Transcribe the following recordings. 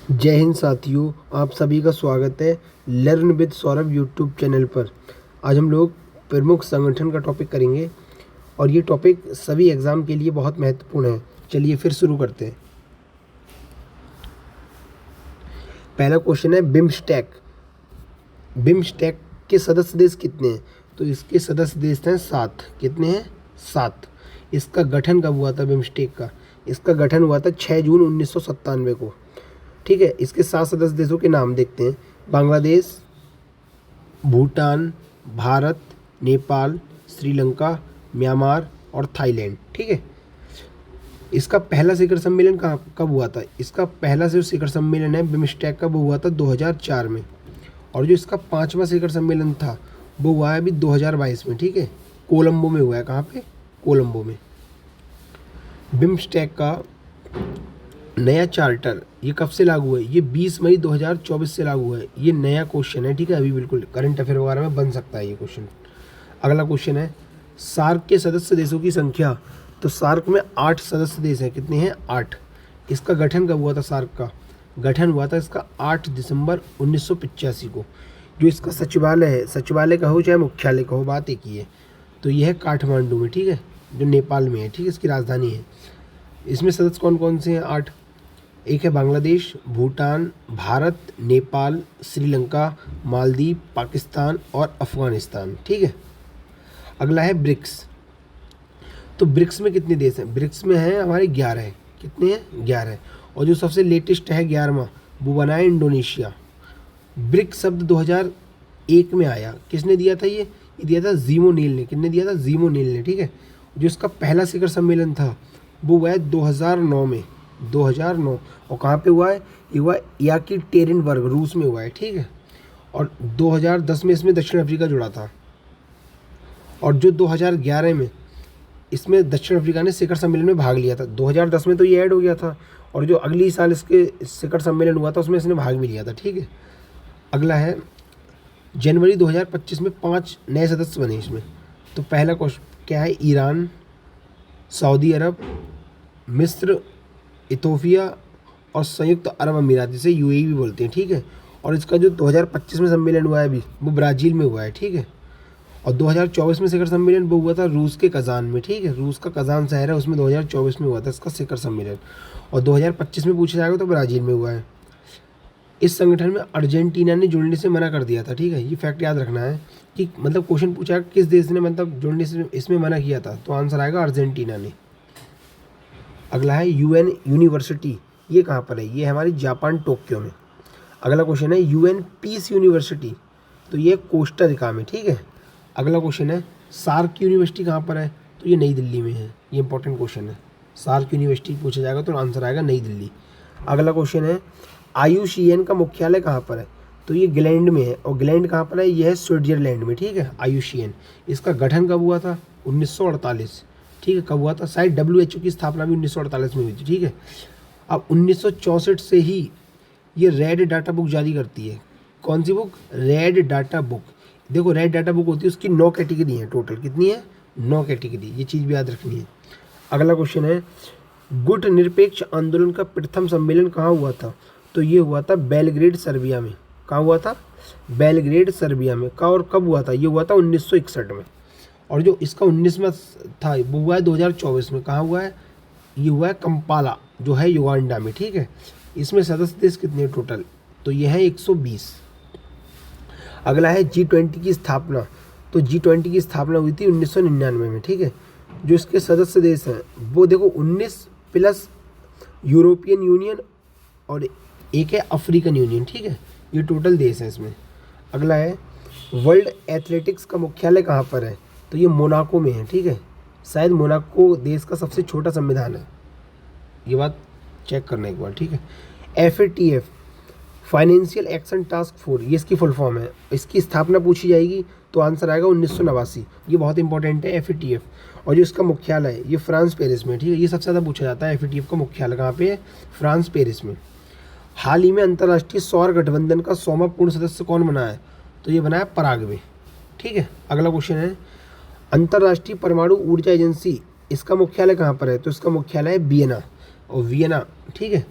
जय हिंद साथियों, आप सभी का स्वागत है learn with Saurabh YouTube channel पर। आज हम लोग प्रमुख संगठन का टॉपिक करेंगे और ये टॉपिक सभी एग्ज़ाम के लिए बहुत महत्वपूर्ण है। चलिए फिर शुरू करते हैं। पहला क्वेश्चन है बिम्स्टेक। बिम्स्टेक के सदस्य देश कितने हैं? तो इसके सदस्य देश हैं 7। कितने हैं? 7। इसका गठन कब हुआ था बिम्स्टेक का? इसका गठन हुआ था 6 जून 1997 को। ठीक है, इसके 7 सदस्य देशों के नाम देखते हैं। बांग्लादेश, भूटान, भारत, नेपाल, श्रीलंका, म्यांमार और थाईलैंड। ठीक है, इसका पहला शिखर सम्मेलन कब हुआ था? इसका पहला जो शिखर सम्मेलन है बिम्स्टेक का वो हुआ था 2004 में। और जो इसका 5वां शिखर सम्मेलन था वो हुआ है अभी 2022 में। ठीक है, कोलंबो में हुआ है। कहाँ पे? कोलंबो में। बिम्स्टेक का नया चार्टर ये कब से लागू है? ये 20 मई 2024 से लागू है। ये नया क्वेश्चन है। ठीक है, अभी बिल्कुल करंट अफेयर वगैरह में बन सकता है ये क्वेश्चन। अगला क्वेश्चन है सार्क के सदस्य देशों की संख्या। तो सार्क में 8 सदस्य देश हैं। कितने हैं? 8। इसका गठन कब हुआ था? सार्क का गठन हुआ था इसका 8 दिसंबर 1985 को। जो इसका सचिवालय है, सचिवालय कहो चाहे मुख्यालय कहो, बात एक ही है। तो यह है काठमांडू में। ठीक है, जो नेपाल में है। ठीक है, इसकी राजधानी है। इसमें सदस्य कौन कौन से हैं? 8। एक है बांग्लादेश, भूटान, भारत, नेपाल, श्रीलंका, मालदीव, पाकिस्तान और अफगानिस्तान। ठीक है, अगला है ब्रिक्स। तो ब्रिक्स में कितने देश हैं? ब्रिक्स में हैं हमारे 11। कितने हैं? 11। और जो सबसे लेटेस्ट है 11वां, वो बना है इंडोनेशिया। ब्रिक्स शब्द 2001 में आया। किसने दिया था ये दिया था जीमो नील ने। किसने दिया था? जीमो नील ने। ठीक है, जो इसका पहला शिखर सम्मेलन था वो हुआ है 2009 में। 2009। और कहाँ पे हुआ है? ये हुआ याकीटेरिनबर्ग, रूस में हुआ है। ठीक है, और 2010 में इसमें दक्षिण अफ्रीका जुड़ा था। और जो 2011 में इसमें दक्षिण अफ्रीका ने शिखर सम्मेलन में भाग लिया था। 2010 में तो ये ऐड हो गया था, और जो अगली साल इसके शिखर सम्मेलन हुआ था उसमें इसने भाग भी लिया था। ठीक है, अगला है जनवरी 2025 में 5 नए सदस्य बने इसमें। तो पहला क्वेश्चन क्या है? ईरान, सऊदी अरब, मिस्र, इथोपिया और संयुक्त अरब अमीरात, जिसे यूएई भी बोलते हैं। ठीक है, और इसका जो 2025 में सम्मेलन हुआ है अभी, वो ब्राज़ील में हुआ है। ठीक है, और 2024 में शिखर सम्मेलन वो हुआ था रूस के कज़ान में। ठीक है, रूस का कज़ान शहर है, उसमें 2024 में हुआ था इसका शिखर सम्मेलन। और 2025 में पूछा जाएगा तो ब्राज़ील में हुआ है। इस संगठन में अर्जेंटीना ने जुड़ने से मना कर दिया था। ठीक है, ये फैक्ट याद रखना है कि मतलब क्वेश्चन पूछा किस देश ने मतलब जुड़ने से इसमें मना किया था, तो आंसर आएगा अर्जेंटीना ने। अगला है यूएन यूनिवर्सिटी। ये कहाँ पर है? ये है हमारी जापान, टोक्यो में। अगला क्वेश्चन है यूएन पीस यूनिवर्सिटी। तो ये कोस्टा रिका में। ठीक है, अगला क्वेश्चन है सार्क यूनिवर्सिटी कहाँ पर है? तो ये नई दिल्ली में है। ये इंपॉर्टेंट क्वेश्चन है। सार्क यूनिवर्सिटी पूछा जाएगा तो आंसर आएगा नई दिल्ली। अगला क्वेश्चन है आयुषीएन का मुख्यालय कहाँ पर है? तो ये ग्लैंड में है। और ग्लैंड कहाँ पर है? ये है स्विट्जरलैंड में। ठीक है, आयुषीएन। इसका गठन कब हुआ था? 1948। ठीक है, कब हुआ था? शायद WHO की स्थापना भी 1948 में हुई थी। ठीक है, अब 1964 से ही ये रेड डाटा बुक जारी करती है। कौन सी बुक? Red data book. देखो, रेड डाटा बुक होती है, उसकी 9 कैटेगरी है टोटल। कितनी है? 9 कैटेगरी। ये चीज़ भी याद रखनी है। अगला क्वेश्चन है गुट निरपेक्ष आंदोलन का प्रथम सम्मेलन कहाँ हुआ था? तो ये हुआ था बेलग्रेड, सर्बिया में। कहाँ हुआ था? बेलग्रेड, सर्बिया में। कहाँ और कब हुआ था? ये हुआ था 1961 में। और जो इसका 19वां था वो हुआ है 2024 में। कहाँ हुआ है? ये हुआ है कंपाला, जो है युगांडा में। ठीक है, इसमें सदस्य देश कितने टोटल? तो ये है 120। अगला है G20 की स्थापना। तो G20 की स्थापना हुई थी 1999 में। ठीक है, जो इसके सदस्य देश हैं वो देखो 19 प्लस यूरोपियन यूनियन और एक है अफ्रीकन यूनियन। ठीक है, ये टोटल देश हैं इसमें। अगला है वर्ल्ड एथलेटिक्स का मुख्यालय कहाँ पर है? तो ये मोनाको में है। ठीक है, शायद मोनाको देश का सबसे छोटा संविधान है। ये बात चेक करना एक बार। ठीक है, FATF financial action task force, ये इसकी फुल फॉर्म है। इसकी स्थापना पूछी जाएगी तो आंसर आएगा 1989। ये बहुत इंपॉर्टेंट है FATF। और जो इसका मुख्यालय है ये फ्रांस, पेरिस में। ठीक है, ये सबसे ज़्यादा पूछा जाता है। FATF का मुख्यालय कहाँ पे है? फ्रांस, पेरिस में। हाल ही में अंतर्राष्ट्रीय सौर गठबंधन का 100वां पूर्ण सदस्य कौन बना है? तो ये बना है पराग्वे। ठीक है, अगला क्वेश्चन है अंतर्राष्ट्रीय परमाणु ऊर्जा एजेंसी, इसका मुख्यालय कहाँ पर है? तो इसका मुख्यालय है वियना। और वियना, ठीक है,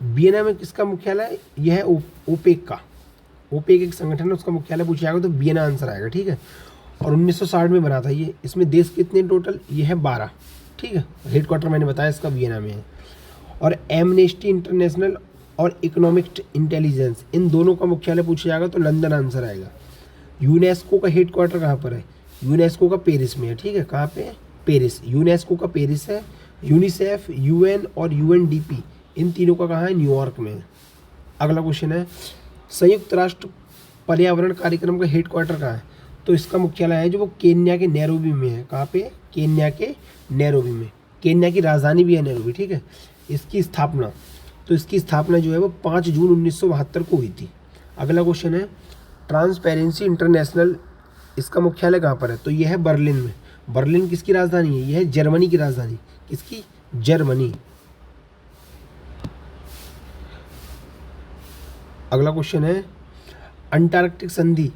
वियना में किसका मुख्यालय, यह है ओपेक का। ओपेक एक संगठन है, उसका मुख्यालय पूछा जाएगा तो वियना आंसर आएगा, ठीक है। और 1960 में बना था ये। इसमें देश कितने टोटल, ये है 12, ठीक है। हेडक्वार्टर मैंने बताया इसका वियना में है। और एमनेस्टी इंटरनेशनल और इकोनॉमिक इंटेलिजेंस, इन दोनों का मुख्यालय पूछा जाएगा तो लंदन आंसर आएगा। यूनेस्को का हेडक्वार्टर कहाँ पर है, यूनेस्को का पेरिस में है, ठीक है। कहाँ पे, पेरिस। यूनेस्को का पेरिस है। यूनिसेफ, यूएन और यूएनडीपी, इन तीनों का कहाँ है, न्यूयॉर्क में है। अगला क्वेश्चन है, संयुक्त राष्ट्र पर्यावरण कार्यक्रम का हेडक्वार्टर कहाँ है, तो इसका मुख्यालय है जो वो केन्या के नैरोबी में है। कहाँ पे, केन्या के नैरोबी में। केन्या की राजधानी भी है नैरोबी, ठीक है। इसकी स्थापना, तो इसकी स्थापना जो है वो 5 जून 1972 को हुई थी। अगला क्वेश्चन है, ट्रांसपेरेंसी इंटरनेशनल, इसका मुख्यालय कहाँ पर है, तो यह है बर्लिन में। बर्लिन किसकी राजधानी है, यह है जर्मनी की राजधानी। किसकी, जर्मनी। अगला क्वेश्चन है, अंटार्कटिक संधि।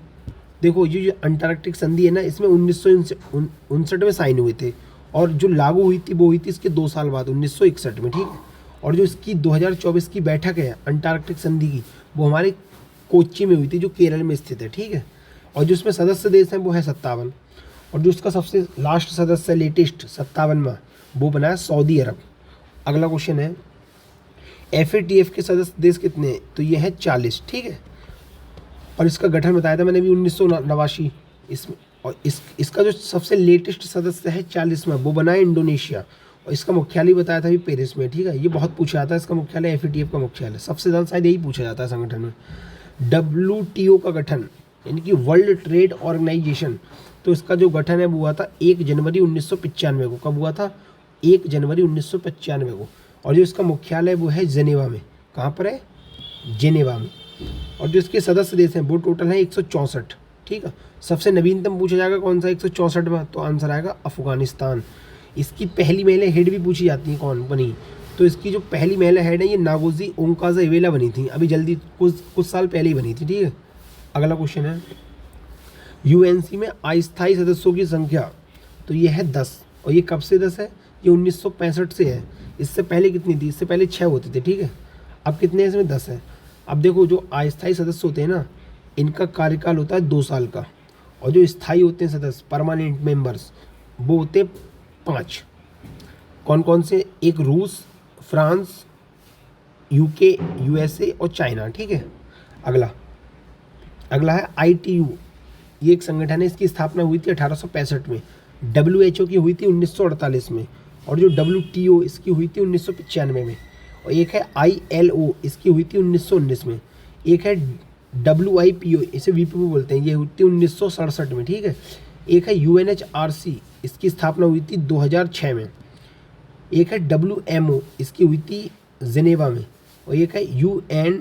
देखो ये जो अंटार्कटिक संधि है ना, इसमें 1959 में साइन हुए थे, और जो लागू हुई थी वो हुई थी इसके 2 साल बाद 1961 में, ठीक है। और जो इसकी 2024 की बैठक है अंटार्कटिक संधि की, वो हमारे कोच्चि में हुई थी, जो केरल में स्थित है, ठीक है। और जो इसमें सदस्य देश हैं वो है 57, और जो उसका सबसे लास्ट सदस्य लेटेस्ट 57वां, वो बना है सऊदी अरब। अगला क्वेश्चन है, FATF के सदस्य देश कितने हैं, तो ये है 40, ठीक है। और इसका गठन बताया था मैंने अभी 1989 इसमें। और इसका जो सबसे लेटेस्ट सदस्य है 40वां, वो बना है इंडोनेशिया। और इसका मुख्यालय बताया था अभी पेरिस में, ठीक है। ये बहुत पूछा जाता है इसका मुख्यालय, FATF का मुख्यालय सबसे ज़्यादा शायद यही पूछा जाता है संगठन में। WTO का गठन, यानी कि वर्ल्ड ट्रेड ऑर्गेनाइजेशन, तो इसका जो गठन है वो हुआ था 1 जनवरी 1995 को। कब हुआ था, 1 जनवरी 1995 को। और जो इसका मुख्यालय वो है जेनेवा में। कहाँ पर है, जेनेवा में। और जो इसके सदस्य देश हैं वो टोटल है 164, ठीक है। सबसे नवीनतम पूछा जाएगा कौन सा 164वां, तो आंसर आएगा अफगानिस्तान। इसकी पहली महिला हेड भी पूछी जाती है कौन बनी, तो इसकी जो पहली महिला हेड है ये नागोजी ओंकाजावेला बनी थी, अभी जल्दी कुछ साल पहले ही बनी थी, ठीक है। अगला क्वेश्चन है, UNC में अस्थायी सदस्यों की संख्या, तो ये है 10। और ये कब से 10 है, ये 1965 से है। इससे पहले कितनी थी, इससे पहले 6 होते थे, ठीक है। अब कितने इसमें 10 है। अब देखो जो अस्थायी सदस्य होते हैं ना, इनका कार्यकाल होता है 2 साल का, और जो स्थायी होते हैं सदस्य, परमानेंट मेंबर्स, वो होते हैं 5। कौन कौन से, एक रूस, फ्रांस, UK, USA और चाइना, ठीक है। अगला है ITU, ये एक संगठन है, इसकी स्थापना हुई थी 1865 में। WHO की हुई थी 1948 में। और जो WTO इसकी हुई थी 1995 में। और एक है ILO, इसकी हुई थी 1919 में। एक है WIPO, इसे WIPO बोलते हैं, ये हुई थी 1967 में, ठीक है। एक है UNHRC, इसकी स्थापना हुई थी 2006 में। एक है WMO, इसकी हुई थी जेनेवा में। और एक है UN,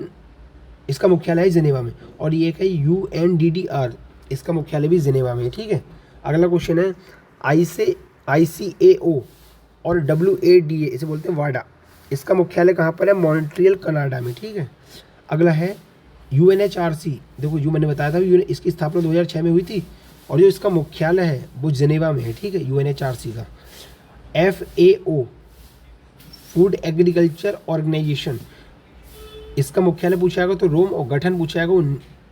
इसका मुख्यालय है जेनेवा में। और ये एक है UNDDR, इसका मुख्यालय भी जेनेवा में है, ठीक है। अगला क्वेश्चन है, ICAO और WADA, इसे बोलते हैं वाडा, इसका मुख्यालय कहाँ पर है, मॉन्ट्रियल कनाडा में, ठीक है। अगला है UNHRC, देखो जो मैंने बताया था इसकी स्थापना 2006 में हुई थी, और जो इसका मुख्यालय है वो जेनेवा में है, ठीक है, UNHRC का। FAO, फूड एग्रीकल्चर ऑर्गेनाइजेशन, इसका मुख्यालय पूछा जाएगा तो रोम, और गठन पूछा जाएगा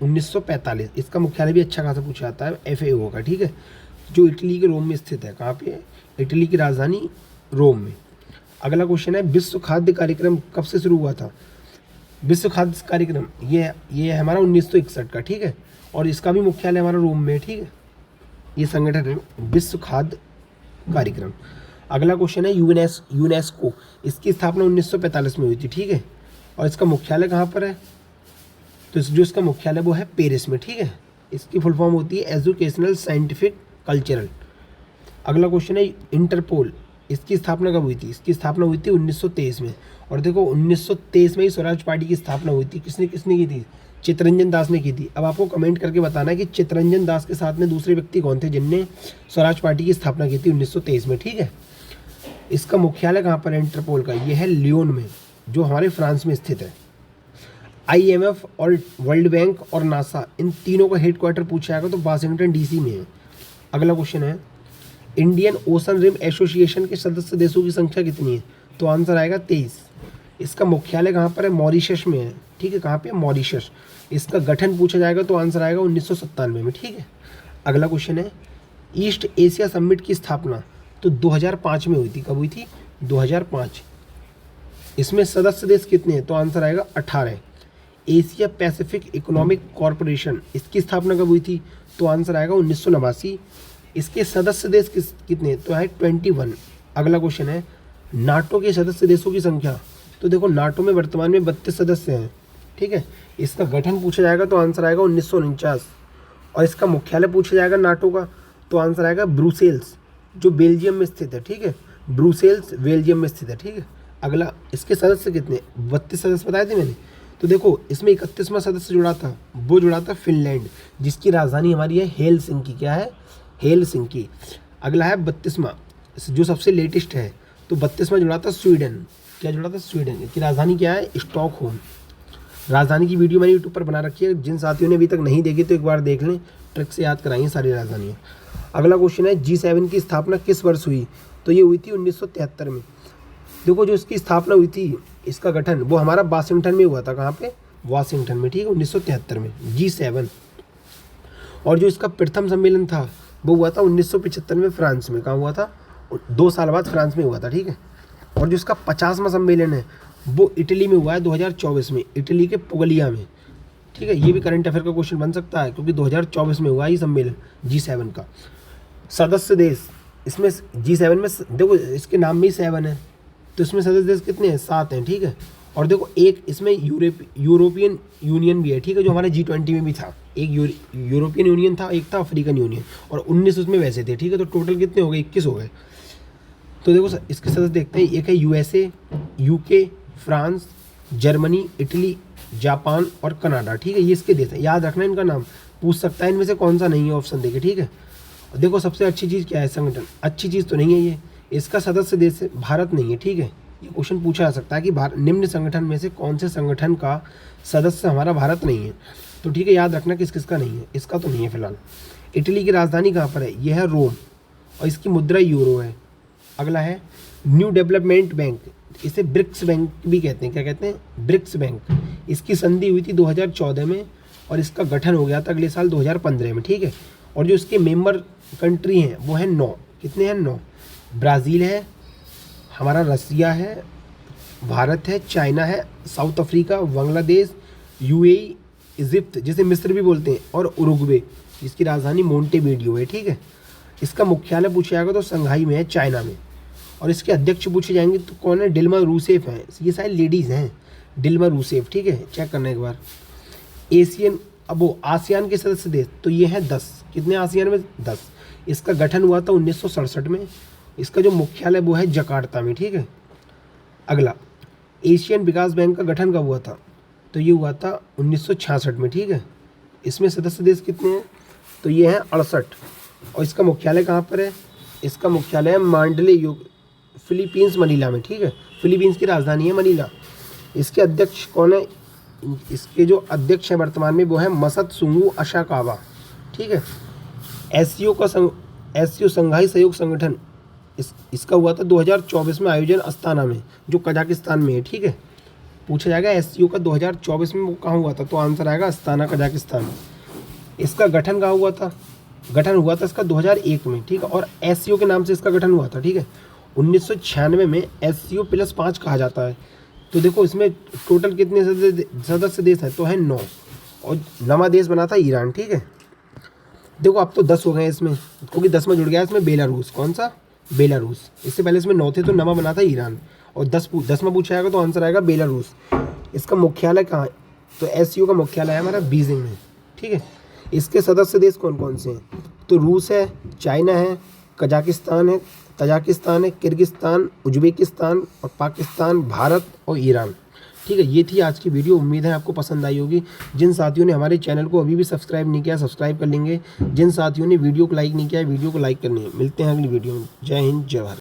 1945। इसका मुख्यालय भी अच्छा खासा पूछा जाता है FAO का, ठीक है, जो इटली के रोम में स्थित है। कहाँ पे, इटली की राजधानी रोम में। अगला क्वेश्चन है, विश्व खाद्य कार्यक्रम कब से शुरू हुआ था। विश्व खाद्य कार्यक्रम ये है हमारा 1961 का, ठीक है। और इसका भी मुख्यालय हमारा रोम में, ठीक है। ये संगठन है विश्व खाद्य कार्यक्रम। अगला क्वेश्चन है, यूनेस्को, इसकी स्थापना 1945 में हुई थी, ठीक है। और इसका मुख्यालय कहाँ पर है, तो जो इसका मुख्यालय वो है पेरिस में, ठीक है। इसकी फुल फॉर्म होती है एजुकेशनल, साइंटिफिक, कल्चरल। अगला क्वेश्चन है, इंटरपोल, इसकी स्थापना कब हुई थी, इसकी स्थापना हुई थी 1923 में। और देखो 1923 में ही स्वराज पार्टी की स्थापना हुई थी। किसने की थी, चित्तरंजन दास ने की थी। अब आपको कमेंट करके बताना है कि चित्तरंजन दास के साथ में दूसरे व्यक्ति कौन थे जिनने स्वराज पार्टी की स्थापना की थी 1923 में, ठीक है। इसका मुख्यालय कहाँ पर है इंटरपोल का, यह है लियोन में, जो हमारे फ्रांस में स्थित है। IMF और वर्ल्ड बैंक और नासा, इन तीनों का हेडक्वार्टर पूछा जाएगा तो वाशिंगटन DC में है। अगला क्वेश्चन है, इंडियन ओशन रिम एसोसिएशन के सदस्य देशों की संख्या कितनी है, तो आंसर आएगा 23। इसका मुख्यालय कहाँ पर है? मॉरिशस में है, ठीक है। कहाँ पे? मॉरिशस। इसका गठन पूछा जाएगा तो आंसर आएगा 1997 में, ठीक है। अगला क्वेश्चन है, ईस्ट एशिया समिट की स्थापना तो 2005 में हुई थी। कब हुई थी? 2005। इसमें सदस्य देश कितने हैं? तो आंसर आएगा 18। एशिया पैसिफिक इकोनॉमिक कॉरपोरेशन, इसकी स्थापना कब हुई थी? तो आंसर आएगा 1989। इसके सदस्य देश कितने? तो है 21। अगला क्वेश्चन है, नाटो के सदस्य देशों की संख्या। तो देखो नाटो में वर्तमान में 32 सदस्य हैं, ठीक है। इसका गठन पूछा जाएगा तो आंसर आएगा 1949। और इसका मुख्यालय पूछा जाएगा नाटो का तो आंसर आएगा ब्रुसेल्स, जो बेल्जियम में स्थित है, ठीक है। ब्रुसेल्स बेल्जियम में स्थित है, ठीक है। अगला, इसके सदस्य कितने? 32 सदस्य बताए थे मैंने। तो देखो इसमें 31वां सदस्य जुड़ा था, वो जुड़ा था फिनलैंड, जिसकी राजधानी हमारी है हेलसिंकी। क्या है? हेलसिंकी। अगला है 32वां, जो सबसे लेटेस्ट है, तो 32वां जुड़ा था स्वीडन। क्या जुड़ा था? स्वीडन। इसकी राजधानी क्या है? स्टॉकहोम। राजधानी की वीडियो मैंने यूट्यूब पर बना रखी है, जिन साथियों ने अभी तक नहीं देखी तो एक बार देख लें, ट्रिक से याद कराइए सारी राजधानियाँ। अगला क्वेश्चन है, G7 की स्थापना किस वर्ष हुई? तो ये हुई थी 1973 में। देखो जो इसकी स्थापना हुई थी, इसका गठन वो हमारा वाशिंगटन में हुआ था। कहाँ पे? वाशिंगटन में, ठीक है, 1973 में G7। और जो इसका प्रथम सम्मेलन था वो हुआ था 1975 में फ्रांस में। कहाँ हुआ था? 2 साल बाद फ्रांस में हुआ था, ठीक है। और जो इसका 50वां सम्मेलन है वो इटली में हुआ है 2024 में, इटली के पुगलिया में, ठीक है। ये भी करंट अफेयर का क्वेश्चन बन सकता है क्योंकि 2024 में हुआ ये सम्मेलन G7 का। सदस्य देश, इसमें G7 में देखो इसके नाम में ही 7 है, तो इसमें सदस्य देश कितने हैं? 7 हैं, ठीक है। और देखो एक इसमें यूरोपियन यूनियन भी है, ठीक है, जो हमारे G20 में भी था। एक यूरोपियन यूनियन था, एक था अफ्रीकन यूनियन, और 19 उसमें वैसे थे, ठीक है। तो टोटल कितने हो गए? 21 हो गए। तो देखो इसके सदस्य देखते हैं, एक है USA, UK, France, Germany, Italy, Japan और कनाडा, ठीक है। ये इसके देश हैं, याद रखना इनका नाम। पूछ सकता है इनमें से कौन सा नहीं है, ऑप्शन देके, ठीक है। देखो सबसे अच्छी चीज़ क्या है? संगठन। अच्छी चीज़ तो नहीं है ये, इसका सदस्य देश भारत नहीं है, ठीक है। ये क्वेश्चन पूछा जा सकता है कि निम्न संगठन में से कौन से संगठन का सदस्य हमारा भारत नहीं है, तो ठीक है, याद रखना किस किसका नहीं है। इसका तो नहीं है फिलहाल। इटली की राजधानी कहाँ पर है? यह है रोम, और इसकी मुद्रा यूरो है। अगला है न्यू डेवलपमेंट बैंक, इसे ब्रिक्स बैंक भी कहते हैं। क्या कहते हैं? BRICS bank. इसकी संधि हुई थी 2014 में और इसका गठन हो गया था अगले साल 2015 में, ठीक है। और जो इसके मेंबर कंट्री हैं वो है 9। कितने हैं? 9। ब्राज़ील है, हमारा रसिया है, भारत है, चाइना है, south Africa, Bangladesh, UAE, Egypt जिसे मिस्र भी बोलते हैं, और उरुग्वे, जिसकी राजधानी मोंटेवीडियो है, ठीक है। इसका मुख्यालय पूछा जाएगा तो संघाई में है, चाइना में। और इसके अध्यक्ष पूछे जाएंगे तो कौन है? डिल्मा रूसेफ हैं। ये सारे लेडीज़ हैं, डिल्मा रूसेफ, ठीक है, चेक करना एक बार। एशियन, अब वो आसियान के सदस्य देश तो ये हैं 10। कितने आसियान में? 10। इसका गठन हुआ था 1967 में। इसका जो मुख्यालय वो है जकार्ता में, ठीक है। अगला, एशियन विकास बैंक का गठन कब हुआ था? तो ये हुआ था 1966 में, ठीक है। इसमें सदस्य देश कितने हैं? तो ये हैं 68। और इसका मुख्यालय कहाँ पर है? इसका मुख्यालय है मांडले युग, फिलीपींस, मनीला में, ठीक है। फिलीपींस की राजधानी है मनीला। इसके अध्यक्ष कौन है? इसके जो अध्यक्ष हैं वर्तमान में वो है मसत्सुंगू अशाकावा, ठीक है। एससीओ संघाई सहयोग संगठन, इसका हुआ था 2024 में आयोजन अस्ताना में, जो कजाकिस्तान में है, ठीक है। पूछा जाएगा एससीओ का 2024 में वो कहाँ हुआ था, तो आंसर आएगा अस्ताना, कजाकिस्तान। इसका गठन कहाँ हुआ था? गठन हुआ था इसका 2001 में, ठीक है। और एससीओ के नाम से इसका गठन हुआ था, ठीक है। 1996 में एससीओ +5 कहा जाता है। तो देखो इसमें टोटल कितने सदस्य देश हैं? तो है 9। और नवा देश बना था ईरान, ठीक है। देखो अब तो 10 हो गए इसमें, क्योंकि 10वां जुड़ गया इसमें बेलारूस। कौन सा? बेलारूस। इससे पहले इसमें 9 थे, तो नवा बना था ईरान। और 10वां पूछा जाएगा तो आंसर आएगा बेलारूस। इसका मुख्यालय कहाँ है? तो एससीओ का मुख्यालय है हमारा बीजिंग में, ठीक है। इसके सदस्य देश कौन कौन से हैं? तो रूस है, चाइना है, कजाकिस्तान है, तजाकिस्तान है, किर्गिस्तान, उज्बेकिस्तान और पाकिस्तान, भारत और ईरान, ठीक है। ये थी आज की वीडियो, उम्मीद है आपको पसंद आई होगी। जिन साथियों ने हमारे चैनल को अभी भी सब्सक्राइब नहीं किया, सब्सक्राइब कर लेंगे। जिन साथियों ने वीडियो को लाइक नहीं किया, वीडियो को लाइक करनी है। मिलते हैं अगली वीडियो में। जय हिंद, जय भारत।